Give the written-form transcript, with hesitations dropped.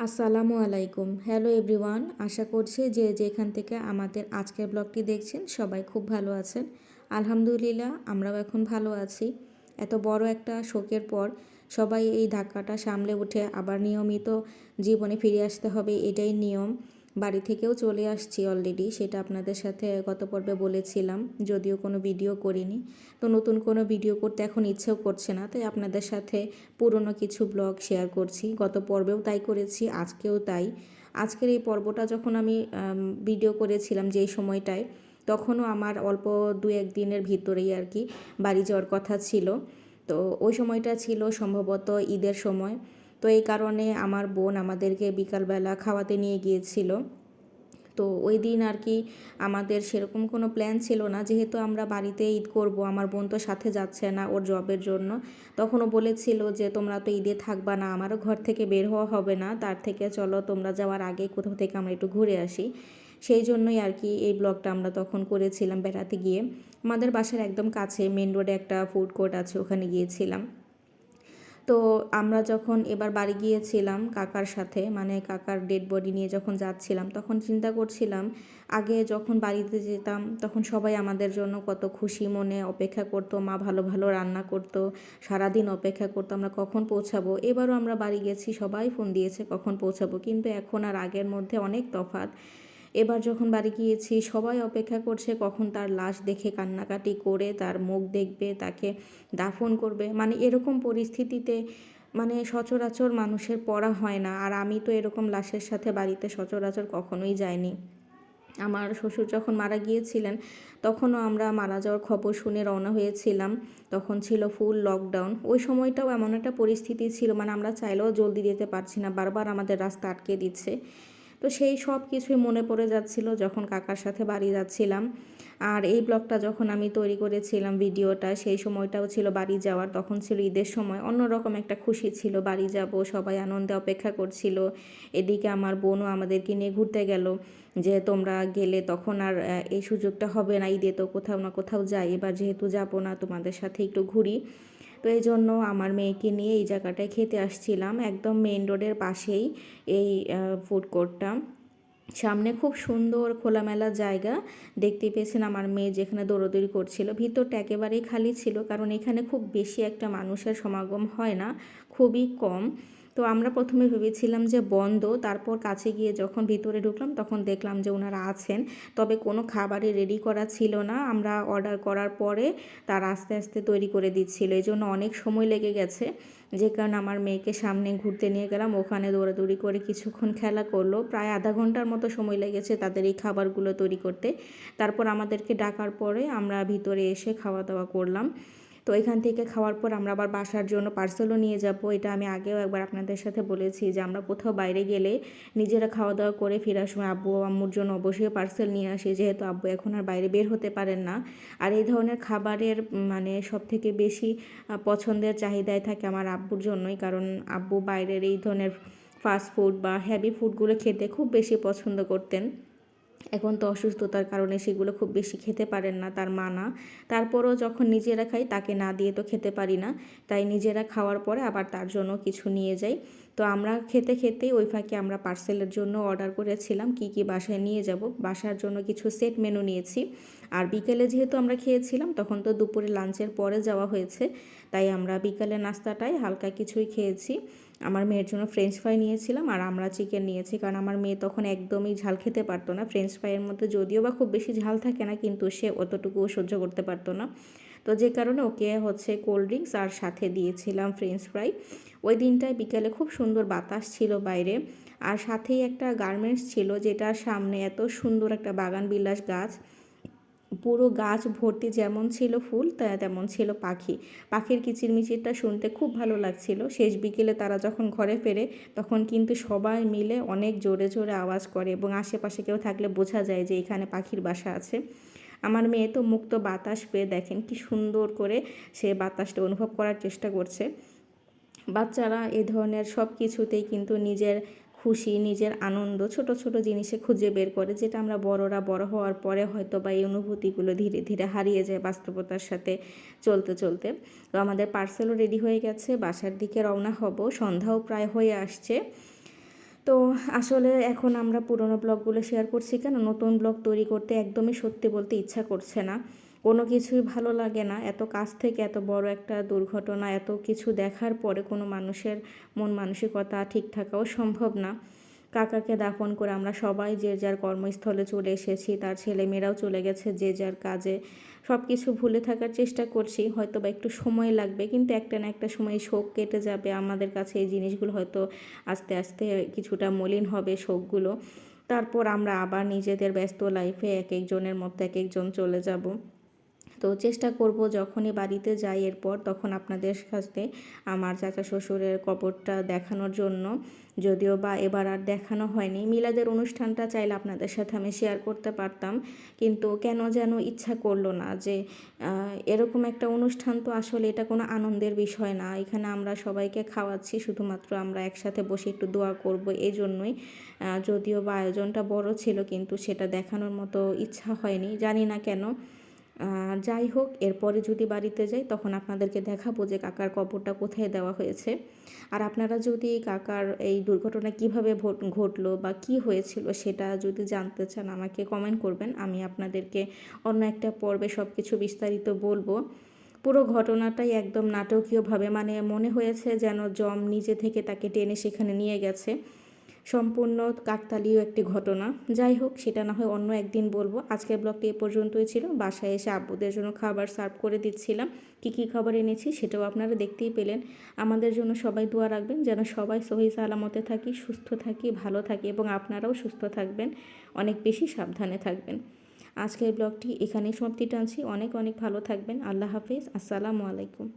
আসসালামু আলাইকুম। Hello everyone. আশা করছি যে যেখান থেকে আমাদের আজকের ব্লগটি দেখছেন সবাই খুব ভালো আছেন। আলহামদুলিল্লাহ আমরাও এখন ভালো আছি। এত বড় একটা শোকের পর সবাই এই ধাক্কাটা সামলে উঠে আবার নিয়মিত জীবনে ফিরে আসতে হবে, এটাই নিয়ম। বাড়ি থেকেও চলে আসছি অলরেডি, সেটা আপনাদের সাথে গত পর্বে বলেছিলাম, যদিও কোনো ভিডিও করিনি। তো নতুন কোনো ভিডিও করতে এখন ইচ্ছেও করছে না, তাই আপনাদের সাথে পুরনো কিছু ব্লগ শেয়ার করছি। গত পর্বেও তাই করেছি, আজকেও তাই। আজকের এই পর্বটা যখন আমি ভিডিও করেছিলাম যেই সময়টায়, তখনও আমার অল্প দু এক দিনের ভিতরেই আর কি বাড়ি যাওয়ার কথা ছিল। তো ওই সময়টা ছিল সম্ভবত ঈদের সময়। তো এই কারণে আমার বোন আমাদেরকে বিকালবেলা খাওয়াতে নিয়ে গিয়েছিল। তো ওই দিন আর কি আমাদের সেরকম কোনো প্ল্যান ছিল না, যেহেতু আমরা বাড়িতে ঈদ করব। আমার বোন তো সাথে যাচ্ছে না ওর জবের জন্য। তখনও বলেছিল যে তোমরা তো ঈদে থাকবা না, আমারও ঘর থেকে বের হওয়া হবে না, তার থেকে চলো তোমরা যাওয়ার আগে কোথাও থেকে আমরা একটু ঘুরে আসি। সেই জন্যই আর কি এই ব্লগটা আমরা তখন করেছিলাম বেড়াতে গিয়ে। আমাদের বাসার একদম কাছে মেন রোডে একটা ফুড কোর্ট আছে, ওখানে গিয়েছিলাম। তো আমরা যখন এবার বাড়ি গিয়েছিলাম কাকার সাথে, মানে কাকার ডেড বডি নিয়ে যখন যাচ্ছিলাম, তখন চিন্তা করছিলাম আগে যখন বাড়িতে যেতাম তখন সবাই আমাদের জন্য কত খুশি মনে অপেক্ষা করতো, মা ভালো ভালো রান্না করতো, সারাদিন অপেক্ষা করতো আমরা কখন পৌঁছাবো। এবারও আমরা বাড়ি গেছি, সবাই ফোন দিয়েছে কখন পৌঁছাবো, কিন্তু এখন আর আগের মধ্যে অনেক তফাৎ। এবার যখন বাড়ি গিয়েছি সবাই অপেক্ষা করছে কখন তার লাশ দেখে কান্নাকাটি করে তার মুখ দেখবে, তাকে দাফন করবে। মানে এরকম পরিস্থিতিতে মানে সচরাচর মানুষের পড়া হয় না। আর আমি তো এরকম লাশের সাথে বাড়িতে সচরাচর কখনোই যাইনি। আমার শ্বশুর যখন মারা গিয়েছিলেন তখনও আমরা মারা যাওয়ার খবর শুনে রওনা হয়েছিলাম। তখন ছিল ফুল লকডাউন। ওই সময়টাও এমন একটা পরিস্থিতি ছিল, মানে আমরা চাইলেও জলদি যেতে পারছি না, বারবার আমাদের রাস্তা আটকে দিচ্ছে। তো সেই সব কিছুই মনে পড়ে যাচ্ছিল যখন কাকার সাথে বাড়ি যাচ্ছিলাম। আর এই ব্লগটা যখন আমি তৈরি করেছিলাম ভিডিওটা, সেই সময়টাও ছিল বাড়ি যাওয়ার, তখন ছিল ঈদের সময়। অন্যরকম একটা খুশি ছিল, বাড়ি যাব, সবাই আনন্দে অপেক্ষা করছিল। এদিকে আমার বোনও আমাদেরকে নিয়ে ঘুরতে গেল, যে তোমরা গেলে তখন আর এই সুযোগটা হবে না, ঈদে তো কোথাও না কোথাও যাই, এবার যেহেতু যাবো না তোমাদের সাথে একটু ঘুরি। তো এই জন্য আমার মেয়েকে নিয়ে এই জায়গাটায় খেতে আসছিলাম, একদম মেইন রোডের পাশেই এই ফুড কোর্টটা। সামনে খুব সুন্দর খোলামেলা জায়গা, দেখতে পেয়েছেন আমার মেয়ে যেখানে দৌড়দৌড়ি করছিল। ভিতরটা একেবারেই খালি ছিল, কারণ এখানে খুব বেশি একটা মানুষের সমাগম হয় না, খুবই কম। তো আমরা প্রথমে ভেবেছিলাম যে বন্ধ, তারপর কাছে গিয়ে যখন ভিতরে ঢুকলাম তখন দেখলাম যে ওনারা আছেন, তবে কোনো খাবারই রেডি করা ছিল না। আমরা অর্ডার করার পরে তার আস্তে আস্তে তৈরি করে দিচ্ছিল, এই জন্য অনেক সময় লেগে গেছে। যে কারণে আমার মেয়েকে সামনে ঘুরতে নিয়ে গেলাম, ওখানে দৌড়াদৌড়ি করে কিছুক্ষণ খেলা করলো, প্রায় আধা ঘন্টার মতো সময় লেগেছে তাদের এই খাবারগুলো তৈরি করতে। তারপর আমাদেরকে ডাকার পরে আমরা ভিতরে এসে খাওয়া দাওয়া করলাম। তো এখান থেকে খাওয়ার পর আমরা আবার বাসার জন্য পার্সেলও নিয়ে যাব। এটা আমি আগেও একবার আপনাদের সাথে বলেছি যে আমরা কোথাও বাইরে গেলে নিজেরা খাওয়া দাওয়া করে ফেরার সময় আব্বু আম্মুর জন্য অবশ্যই পার্সেল নিয়ে আসি, যেহেতু আব্বু এখন আর বাইরে বের হতে পারেন না। আর এই ধরনের খাবারের মানে সব থেকে বেশি পছন্দের চাহিদায় থাকে আমার আব্বুর জন্যই, কারণ আব্বু বাইরের এই ধরনের ফাস্ট ফুড বা হেভি ফুডগুলো খেতে খুব বেশি পছন্দ করতেন। এখন তো অসুস্থতার কারণে সেগুলো খুব বেশি খেতে পারেন না, তার মা না। তারপরও যখন নিজেরা খাই তাকে না দিয়ে তো খেতে পারি না, তাই নিজেরা খাওয়ার পরে আবার তার জন্য কিছু নিয়ে যাই। তো আমরা খেতে খেতেই ওই ফাঁকে আমরা পার্সেলের জন্য অর্ডার করেছিলাম কি কি বাসায় নিয়ে যাব। বাসার জন্য কিছু সেট মেনু নিয়েছি। আর বিকেলে যেহেতু আমরা খেয়েছিলাম তখন তো দুপুরে লাঞ্চের পরে যাওয়া হয়েছে, তাই আমরা বিকালে নাস্তাটায় হালকা কিছুই খেয়েছি। আমার মেয়ের জন্য ফ্রেঞ্চ ফ্রাই নিয়েছিলাম আর আমরা চিকেন নিয়েছি, কারণ আমার মেয়ে তখন একদমই ঝাল খেতে পারতো না। ফ্রেঞ্চ ফ্রাইয়ের মধ্যে যদিও বা খুব বেশি ঝাল থাকে না, কিন্তু সে অতটুকুও সহ্য করতে পারতো না। তো যে কারণে ওকে হচ্ছে কোল্ড ড্রিঙ্কস আর সাথে দিয়েছিলাম ফ্রেঞ্চ ফ্রাই। ওই দিনটায় বিকালে খুব সুন্দর বাতাস ছিল বাইরে, আর সাথেই একটা গার্মেন্টস ছিল যেটার সামনে এত সুন্দর একটা বাগান বিলাস গাছ, পুরো গাছ ভর্তি, যেমন ছিল ফুল তেমন ছিল পাখি। পাখির কিচিরমিচিরটা শুনতে খুব ভালো লাগছিল। শেষ বিকেলে তারা যখন ঘরে ফেরে তখন কিন্তু সবাই মিলে অনেক জোরে জোরে আওয়াজ করে, এবং আশেপাশে কেউ থাকলে বোঝা যায় যে এখানে পাখির বাসা আছে। আমার মেয়ে তো মুক্ত বাতাস পেয়ে দেখেন কি সুন্দর করে সে বাতাসটা অনুভব করার চেষ্টা করছে। বাচ্চারা এ ধরনের সব কিছুতেই কিন্তু নিজের খুশি, নিজের আনন্দ ছোট ছোট জিনিসে খুঁজে বের করে, যেটা আমরা বড়রা বড় হওয়ার পরে হয়তো বা এই অনুভূতিগুলো ধীরে ধীরে হারিয়ে যায় বাস্তবতার সাথে চলতে চলতে। তো আমাদের পার্সেলও রেডি হয়ে গেছে, বাসার দিকে রওনা হব, সন্ধ্যাও প্রায় হয়ে আসছে। তো তো আসলে এখন আমরা পুরোনো ব্লগগুলো শেয়ার করছি কেন, নতুন ব্লগ তৈরি করতে একদমই সত্যি বলতে ইচ্ছা করছে না। কোনো কিছুই ভালো লাগে না। এত কাছ থেকে এত বড় একটা দুর্ঘটনা, এত কিছু দেখার পরে কোনো মানুষের মন মানসিকতা ঠিক থাকাও সম্ভব না। কাকাকে দাফন করে আমরা সবাই যে যার কর্মস্থলে চলে এসেছি, তার ছেলেমেয়েরাও চলে গেছে যে যার কাজে। সব কিছু ভুলে থাকার চেষ্টা করছি, হয়তো বা একটু সময় লাগবে, কিন্তু একটা না একটা সময় শোক কেটে যাবে। আমাদের কাছে এই জিনিসগুলো হয়তো আস্তে আস্তে কিছুটা মলিন হবে, শোকগুলো। তারপর আমরা আবার নিজেদের ব্যস্ত লাইফে এক একজনের মধ্যে এক একজন চলে যাব। তো চেষ্টা করব যখনই বাড়িতে যাই এরপর, তখন আপনাদের সাথে আমার চাচা শ্বশুরের কবরটা দেখানোর জন্য। যদিও বা এবার আর দেখানো হয়নি। মিলাদের অনুষ্ঠানটা চাইলে আপনাদের সাথে আমি শেয়ার করতে পারতাম, কিন্তু কেন যেন ইচ্ছা করলো না। যে এরকম একটা অনুষ্ঠান তো আসলে এটা কোনো আনন্দের বিষয় না। এখানে আমরা সবাইকে খাওয়াচ্ছি, শুধুমাত্র আমরা একসাথে বসে একটু দোয়া করব, এই জন্যই। যদিও বা আয়োজনটা বড় ছিল, কিন্তু সেটা দেখানোর মতো ইচ্ছা হয়নি, জানি না কেন। যাই হোক, এরপরে যদি বাড়িতে যাই তখন আপনাদেরকে দেখাবো যে কাকার কবরটা কোথায় দেওয়া হয়েছে। আর আপনারা যদি কাকার এই দুর্ঘটনা কিভাবে ঘটলো বা কি হয়েছিল সেটা যদি জানতে চান, আমাকে কমেন্ট করবেন। আমি আপনাদেরকে অন্য একটা পর্বে সব কিছু বিস্তারিত বলবো। পুরো ঘটনাটাই একদম নাটকীয়ভাবে, মানে মনে হয়েছে যেন যম নিজে থেকে তাকে টেনে সেখানে নিয়ে গেছে। সম্পূর্ণ কাকতালীয় একটি ঘটনা। যাই হোক, সেটা না হয় অন্য একদিন বলবো। আজকের ব্লগটি এ পর্যন্তই ছিল। বাসায় এসে আব্বুদের জন্য খাবার সার্ভ করে দিচ্ছিলাম। কী খাবার এনেছি সেটাও আপনারা দেখতেই পেলেন। আমাদের জন্য সবাই দোয়া রাখবেন যেন সবাই সহি সালামতে থাকি, সুস্থ থাকি, ভালো থাকি, এবং আপনারাও সুস্থ থাকবেন, অনেক বেশি সাবধানে থাকবেন। আজকের ব্লগটি এখানেই সমাপ্তি টানছি। অনেক অনেক ভালো থাকবেন। আল্লাহ হাফিজ। আসসালামু আলাইকুম।